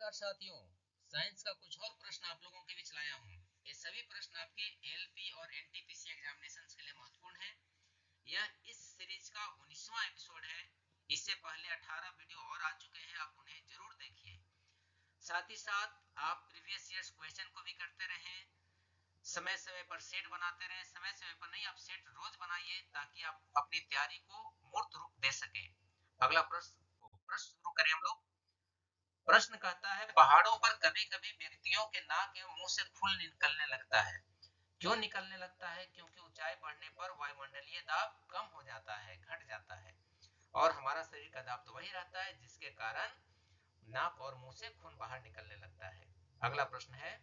नमस्कार साथियों, साइंस का कुछ और प्रश्न आप लोगों के बीच लाया हूँ। ये सभी प्रश्न आपके एलपी और एनटीपीसी एग्जामिनेशंस के लिए महत्वपूर्ण है। यह इस सीरीज का 19वां एपिसोड है। इससे पहले 18 वीडियो और आ चुके हैं, आप उन्हें जरूर देखिए। साथ ही साथ आप प्रीवियस ईयर्स क्वेश्चन को भी करते रहें, समय समय पर सेट बनाते रहें। समय समय पर नहीं, आप सेट रोज बनाइए ताकि आप अपनी तैयारी को मूर्त रूप दे सकें। अगला प्रश्न शुरू करें हम लोग। प्रश्न कहता है, पहाड़ों पर कभी कभी व्यक्तियों के नाक एवं मुंह से खून निकलने लगता है। क्यों निकलने लगता है? क्योंकि ऊंचाई बढ़ने पर वायुमंडलीय दाब कम हो जाता है, घट जाता है, और हमारा शरीर का दाब तो वही रहता है, जिसके कारण नाक और मुंह से खून बाहर निकलने लगता है। अगला प्रश्न है,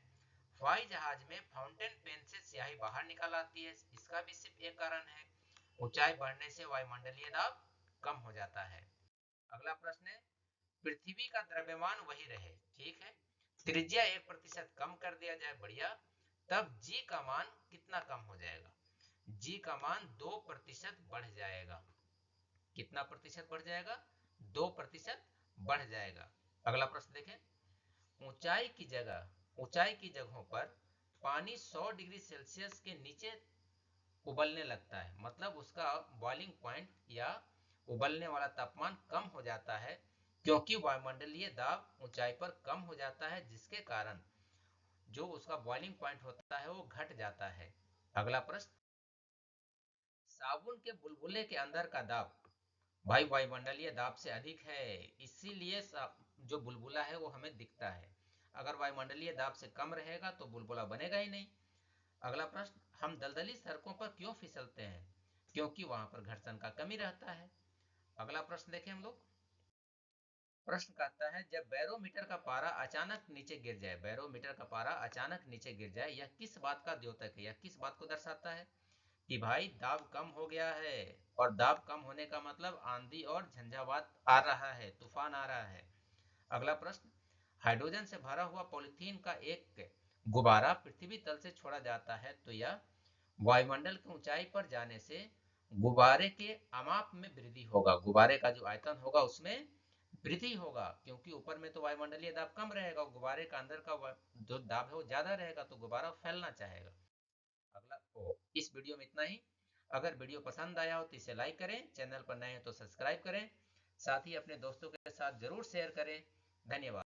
हवाई जहाज में फाउंटेन पेन से स्याही बाहर निकल आती है। इसका भी सिर्फ एक कारण है, ऊंचाई बढ़ने से वायुमंडलीय दाब कम हो जाता है। अगला प्रश्न है, पृथ्वी का द्रव्यमान वही रहे, ठीक है, त्रिज्या 1% कम कर दिया जाए, बढ़िया, तब जी का मान कितना कम हो जाएगा? जी का मान 2% बढ़ जाएगा। कितना प्रतिशत बढ़ जाएगा? 2% बढ़ जाएगा। अगला प्रश्न देखें, ऊंचाई की जगहों पर पानी 100 डिग्री सेल्सियस के नीचे उबलने लगता है, मतलब उसका बॉइलिंग पॉइंट या उबलने वाला तापमान कम हो जाता है, क्योंकि वायुमंडलीय दाब ऊंचाई पर कम हो जाता है, जिसके कारण जो उसका बॉइलिंग पॉइंट होता है वो घट जाता है। अगला प्रश्न, साबुन के बुलबुले के अंदर का दाब भाई वायुमंडलीय दाब से अधिक है, इसीलिए जो बुलबुला है वो हमें दिखता है। अगर वायुमंडलीय दाब से कम रहेगा तो बुलबुला बनेगा ही नहीं। अगला प्रश्न, हम दलदली सड़कों पर क्यों फिसलते हैं? क्योंकि वहां पर घर्षण का कमी रहता है। अगला प्रश्न देखें हम लोग। प्रश्न कहता है, जब बैरोमीटर का पारा अचानक नीचे गिर जाए, बैरोमीटर का पारा अचानक नीचे गिर जाए, यह किस बात का द्योतक है? यह किस बात को दर्शाता है? कि भाई दाब कम हो गया है, और दाब कम होने का मतलब आंधी और झंझावात आ रहा है, तूफान आ रहा है। अगला प्रश्न, हाइड्रोजन से भरा हुआ पॉलिथीन का एक गुब्बारा पृथ्वी तल से छोड़ा जाता है, तो यह वायुमंडल की ऊंचाई पर जाने से गुब्बारे के अमाप में वृद्धि होगा, गुब्बारे का जो आयतन होगा उसमें वृद्धि होगा, क्योंकि ऊपर में तो वायुमंडलीय दाब कम रहेगा, गुब्बारे का अंदर का जो दाब है वो ज्यादा रहेगा, तो गुब्बारा फैलना चाहेगा। अगला इस वीडियो में इतना ही। अगर वीडियो पसंद आया हो तो इसे लाइक करें, चैनल पर नए हैं तो सब्सक्राइब करें, साथ ही अपने दोस्तों के साथ जरूर शेयर करें। धन्यवाद।